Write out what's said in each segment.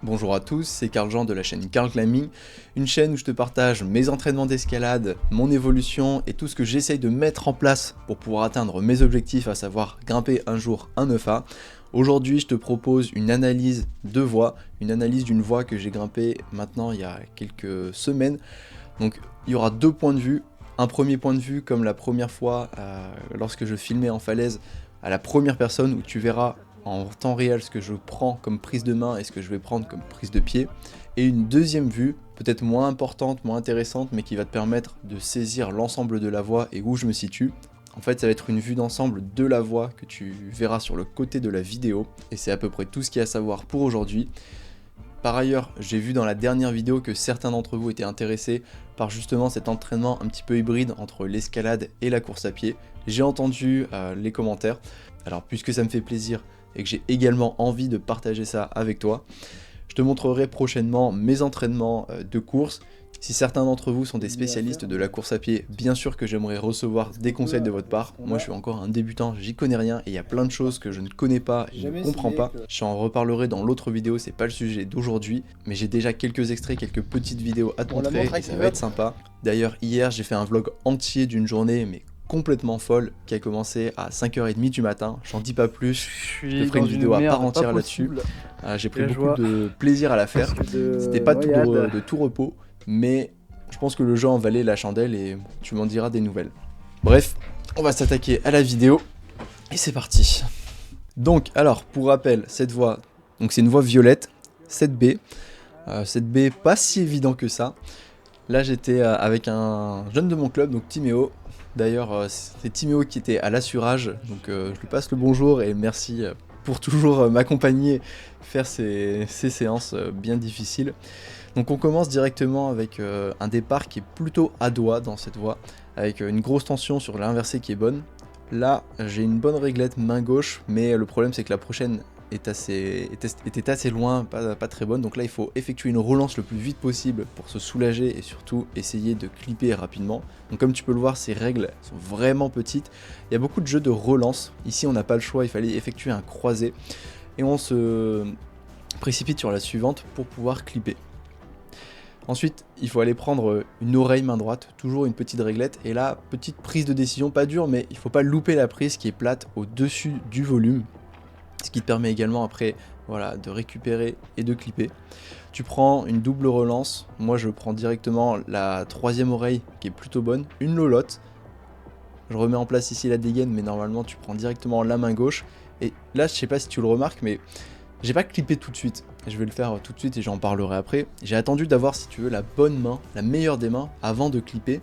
Bonjour à tous, c'est Carl Jean de la chaîne Carl Climbing, une chaîne où je te partage mes entraînements d'escalade, mon évolution et tout ce que j'essaye de mettre en place pour pouvoir atteindre mes objectifs, à savoir grimper un jour un 9A. Aujourd'hui, je te propose une analyse de voie, une analyse d'une voie que j'ai grimpée maintenant il y a quelques semaines. Donc il y aura deux points de vue. Un premier point de vue comme la première fois lorsque je filmais en falaise à la première personne où tu verras en temps réel ce que je prends comme prise de main et ce que je vais prendre comme prise de pied. Et une deuxième vue, peut-être moins importante, moins intéressante, mais qui va te permettre de saisir l'ensemble de la voie et où je me situe. En fait, ça va être une vue d'ensemble de la voie que tu verras sur le côté de la vidéo. Et c'est à peu près tout ce qu'il y a à savoir pour aujourd'hui. Par ailleurs, j'ai vu dans la dernière vidéo que certains d'entre vous étaient intéressés par justement cet entraînement un petit peu hybride entre l'escalade et la course à pied. J'ai entendu les commentaires. Alors puisque ça me fait plaisir et que j'ai également envie de partager ça avec toi, je te montrerai prochainement mes entraînements de course. Si certains d'entre vous sont des spécialistes de la course à pied, bien sûr que j'aimerais recevoir des conseils de votre part. Moi je suis encore un débutant, j'y connais rien et il y a plein de choses que je ne connais pas et je ne comprends pas. J'en reparlerai dans l'autre vidéo, c'est pas le sujet d'aujourd'hui, mais j'ai déjà quelques extraits, quelques petites vidéos à te montrer et ça va être sympa. D'ailleurs hier j'ai fait un vlog entier d'une journée mais complètement folle qui a commencé à 5h30 du matin, j'en dis pas plus, je te ferai une vidéo à part entière là-dessus. J'ai pris beaucoup de plaisir à la faire, c'était pas de tout repos, mais je pense que le jeu en valait la chandelle et tu m'en diras des nouvelles. Bref, on va s'attaquer à la vidéo et c'est parti. Donc alors, pour rappel, cette voie, donc c'est une voie violette, 7B, 7B pas si évident que ça. Là j'étais avec un jeune de mon club, donc Timéo. D'ailleurs c'est Timéo qui était à l'assurage, donc je lui passe le bonjour et merci pour toujours m'accompagner, faire ces séances bien difficiles. Donc on commence directement avec un départ qui est plutôt à doigt dans cette voie, avec une grosse tension sur l'inversée qui est bonne. Là j'ai une bonne réglette main gauche, mais le problème c'est que la prochaine était assez loin, pas très bonne, donc là il faut effectuer une relance le plus vite possible pour se soulager et surtout essayer de clipper rapidement. Donc comme tu peux le voir, ces règles sont vraiment petites, il y a beaucoup de jeux de relance, ici on n'a pas le choix, il fallait effectuer un croisé et on se précipite sur la suivante pour pouvoir clipper. Ensuite, il faut aller prendre une oreille main droite, toujours une petite réglette, et là, petite prise de décision, pas dure, mais il ne faut pas louper la prise qui est plate au-dessus du volume, ce qui te permet également après voilà, de récupérer et de clipper. Tu prends une double relance, moi je prends directement la troisième oreille qui est plutôt bonne, une lolotte, je remets en place ici la dégaine, mais normalement tu prends directement la main gauche, et là je sais pas si tu le remarques, mais j'ai pas clippé tout de suite, je vais le faire tout de suite et j'en parlerai après. J'ai attendu d'avoir, si tu veux, la bonne main, la meilleure des mains, avant de clipper.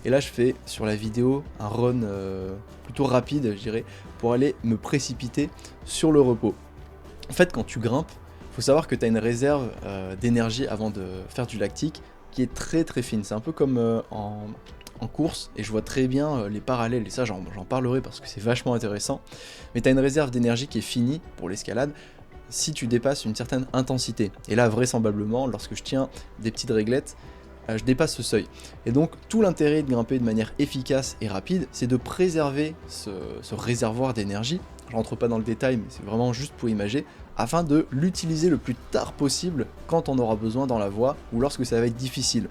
Et là je fais sur la vidéo un run plutôt rapide, je dirais, pour aller me précipiter sur le repos. En fait quand tu grimpes, il faut savoir que tu as une réserve d'énergie avant de faire du lactique qui est très très fine. C'est un peu comme en course, et je vois très bien les parallèles, et ça j'en parlerai parce que c'est vachement intéressant. Mais tu as une réserve d'énergie qui est finie pour l'escalade si tu dépasses une certaine intensité. Et là, vraisemblablement, lorsque je tiens des petites réglettes, je dépasse ce seuil. Et donc, tout l'intérêt de grimper de manière efficace et rapide, c'est de préserver ce réservoir d'énergie. Je rentre pas dans le détail, mais c'est vraiment juste pour imager, afin de l'utiliser le plus tard possible quand on aura besoin dans la voie ou lorsque ça va être difficile.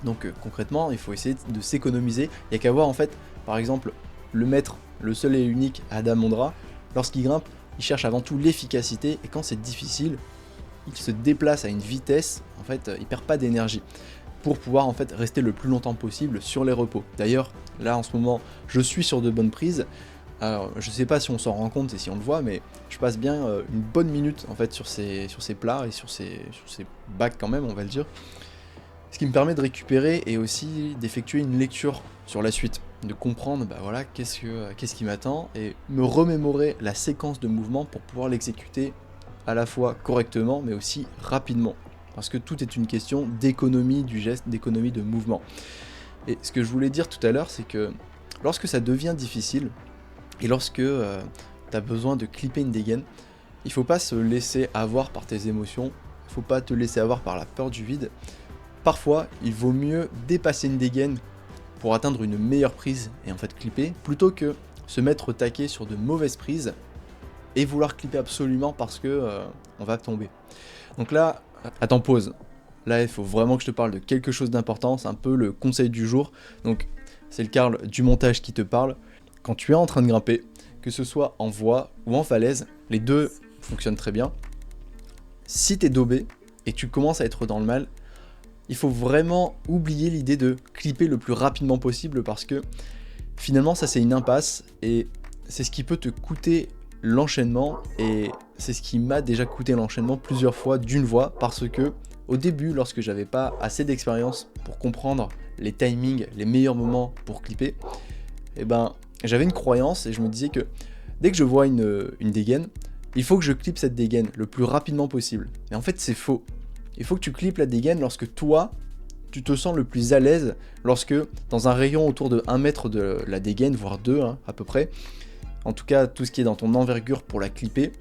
Donc concrètement, il faut essayer de s'économiser. Il n'y a qu'à voir en fait, par exemple, le maître, le seul et unique Adam Ondra, lorsqu'il grimpe, il cherche avant tout l'efficacité, et quand c'est difficile, il se déplace à une vitesse, en fait, il perd pas d'énergie, pour pouvoir en fait rester le plus longtemps possible sur les repos. D'ailleurs, là en ce moment, je suis sur de bonnes prises. Alors, je sais pas si on s'en rend compte et si on le voit, mais je passe bien une bonne minute en fait sur ces plats et sur ces bacs quand même, on va le dire. Ce qui me permet de récupérer et aussi d'effectuer une lecture sur la suite, de comprendre bah voilà, qu'est-ce qui m'attend et me remémorer la séquence de mouvements pour pouvoir l'exécuter à la fois correctement mais aussi rapidement. Parce que tout est une question d'économie du geste, d'économie de mouvement. Et ce que je voulais dire tout à l'heure, c'est que lorsque ça devient difficile et lorsque tu as besoin de clipper une dégaine, il ne faut pas se laisser avoir par tes émotions, il ne faut pas te laisser avoir par la peur du vide. Parfois, il vaut mieux dépasser une dégaine pour atteindre une meilleure prise et en fait clipper, plutôt que se mettre au taquet sur de mauvaises prises et vouloir clipper absolument parce que on va tomber. Donc là, Attends, pause. Là, il faut vraiment que je te parle de quelque chose d'important, c'est un peu le conseil du jour. Donc, c'est le Karl du montage qui te parle. Quand tu es en train de grimper, que ce soit en voie ou en falaise, les deux fonctionnent très bien. Si tu es daubé et tu commences à être dans le mal, il faut vraiment oublier l'idée de clipper le plus rapidement possible parce que finalement, ça c'est une impasse et c'est ce qui peut te coûter l'enchaînement et c'est ce qui m'a déjà coûté l'enchaînement plusieurs fois d'une voie parce que au début, lorsque j'avais pas assez d'expérience pour comprendre les timings, les meilleurs moments pour clipper, eh ben j'avais une croyance et je me disais que dès que je vois une dégaine, il faut que je clippe cette dégaine le plus rapidement possible. Et en fait, c'est faux. Il faut que tu clippes la dégaine lorsque toi, tu te sens le plus à l'aise, lorsque dans un rayon autour de 1 mètre de la dégaine, voire 2 hein, à peu près, en tout cas tout ce qui est dans ton envergure pour la clipper,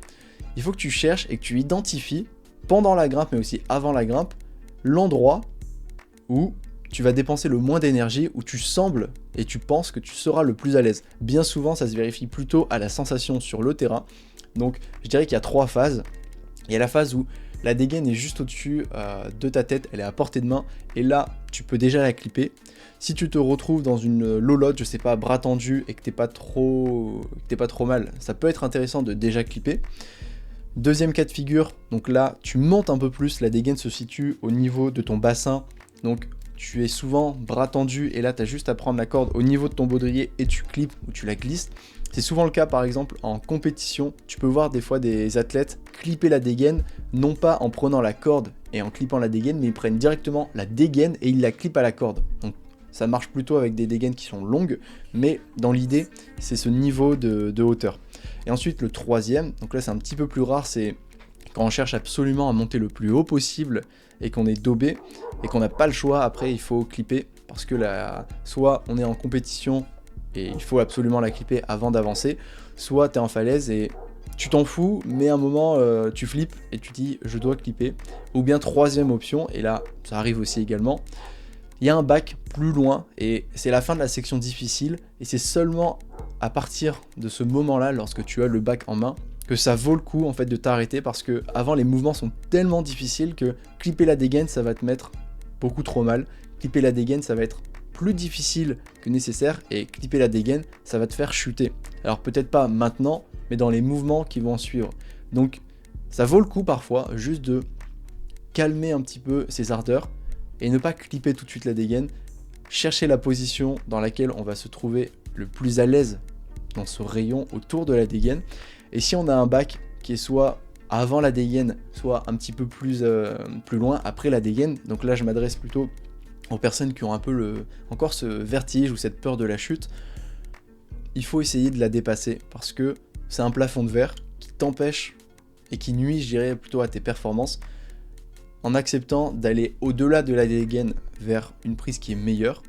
il faut que tu cherches et que tu identifies, pendant la grimpe mais aussi avant la grimpe, l'endroit où tu vas dépenser le moins d'énergie, où tu sembles et tu penses que tu seras le plus à l'aise. Bien souvent, ça se vérifie plutôt à la sensation sur le terrain. Donc, je dirais qu'il y a 3 phases. Il y a la phase où la dégaine est juste au-dessus de ta tête, elle est à portée de main, et là, tu peux déjà la clipper. Si tu te retrouves dans une lolotte, je sais pas, bras tendu, et que t'es pas trop mal, ça peut être intéressant de déjà clipper. Deuxième cas de figure, donc là, tu montes un peu plus, la dégaine se situe au niveau de ton bassin, donc tu es souvent bras tendu, et là, tu as juste à prendre la corde au niveau de ton baudrier, et tu clips ou tu la glisses. C'est souvent le cas par exemple en compétition, tu peux voir des fois des athlètes clipper la dégaine, non pas en prenant la corde et en clippant la dégaine, mais ils prennent directement la dégaine et ils la clippent à la corde. Donc ça marche plutôt avec des dégaines qui sont longues, mais dans l'idée, c'est ce niveau de hauteur. Et ensuite le troisième, donc là c'est un petit peu plus rare, c'est quand on cherche absolument à monter le plus haut possible et qu'on est daubé et qu'on n'a pas le choix, après il faut clipper parce que soit on est en compétition et il faut absolument la clipper avant d'avancer, soit tu es en falaise et tu t'en fous, mais à un moment tu flippes et tu dis je dois clipper. Ou bien troisième option, et là ça arrive aussi également, il y a un bac plus loin et c'est la fin de la section difficile et c'est seulement à partir de ce moment-là, lorsque tu as le bac en main, que ça vaut le coup en fait de t'arrêter parce que avant les mouvements sont tellement difficiles que clipper la dégaine ça va te mettre beaucoup trop mal. Clipper la dégaine ça va être plus difficile que nécessaire et clipper la dégaine ça va te faire chuter. Alors peut-être pas maintenant mais dans les mouvements qui vont suivre. Donc ça vaut le coup parfois juste de calmer un petit peu ses ardeurs et ne pas clipper tout de suite la dégaine. Chercher la position dans laquelle on va se trouver le plus à l'aise dans ce rayon autour de la dégaine. Et si on a un bac qui est soit avant la dégaine, soit un petit peu plus loin après la dégaine, donc là je m'adresse plutôt aux personnes qui ont un peu encore ce vertige ou cette peur de la chute, il faut essayer de la dépasser parce que c'est un plafond de verre qui t'empêche et qui nuit, je dirais, plutôt à tes performances. En acceptant d'aller au-delà de la dégaine vers une prise qui est meilleure,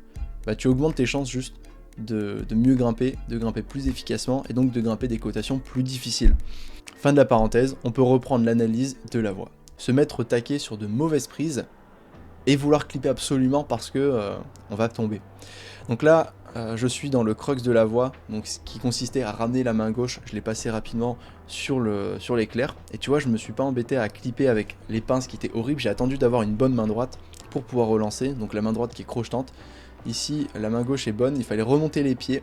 bah, tu augmentes tes chances juste de mieux grimper, de grimper plus efficacement et donc de grimper des cotations plus difficiles. Fin de la parenthèse, on peut reprendre l'analyse de la voie. Se mettre au taquet sur de mauvaises prises et vouloir clipper absolument parce que on va tomber. Donc là, je suis dans le crux de la voie, donc ce qui consistait à ramener la main gauche, je l'ai passé rapidement sur l'éclair, et tu vois, je me suis pas embêté à clipper avec les pinces qui étaient horribles, j'ai attendu d'avoir une bonne main droite pour pouvoir relancer, donc la main droite qui est crochetante. Ici, la main gauche est bonne, il fallait remonter les pieds,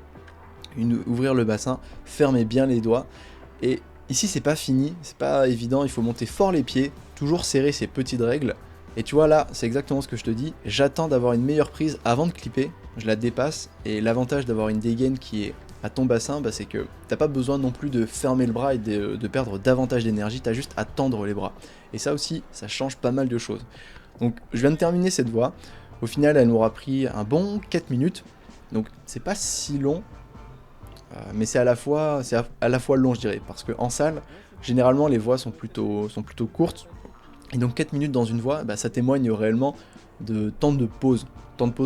ouvrir le bassin, fermer bien les doigts, et ici c'est pas fini, c'est pas évident, il faut monter fort les pieds, toujours serrer ces petites règles. Et tu vois là, c'est exactement ce que je te dis, j'attends d'avoir une meilleure prise avant de clipper, je la dépasse, et l'avantage d'avoir une dégaine qui est à ton bassin, bah, c'est que t'as pas besoin non plus de fermer le bras et de perdre davantage d'énergie, t'as juste à tendre les bras. Et ça aussi, ça change pas mal de choses. Donc je viens de terminer cette voie, au final elle m'aura pris un bon 4 minutes, donc c'est pas si long, mais c'est à la fois long je dirais, parce qu'en salle, généralement les voies sont plutôt courtes, et donc 4 minutes dans une voie, bah, ça témoigne réellement de temps de pause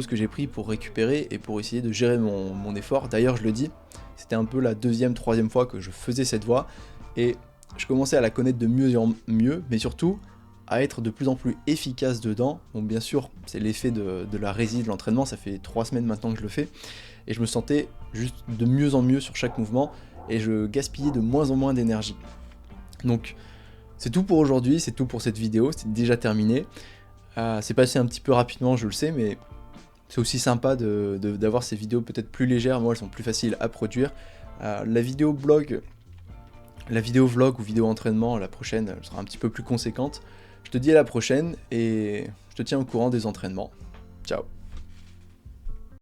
que j'ai pris pour récupérer et pour essayer de gérer mon effort. D'ailleurs je le dis, c'était un peu la deuxième, troisième fois que je faisais cette voie, et je commençais à la connaître de mieux en mieux, mais surtout à être de plus en plus efficace dedans. Donc bien sûr, c'est l'effet de la résine, de l'entraînement, ça fait 3 semaines maintenant que je le fais, et je me sentais juste de mieux en mieux sur chaque mouvement, et je gaspillais de moins en moins d'énergie. Donc C'est tout pour aujourd'hui, c'est tout pour cette vidéo, c'est déjà terminé. C'est passé un petit peu rapidement, je le sais, mais c'est aussi sympa d'avoir ces vidéos peut-être plus légères. Moi, elles sont plus faciles à produire. La vidéo vlog ou vidéo entraînement, la prochaine, elle sera un petit peu plus conséquente. Je te dis à la prochaine et je te tiens au courant des entraînements. Ciao.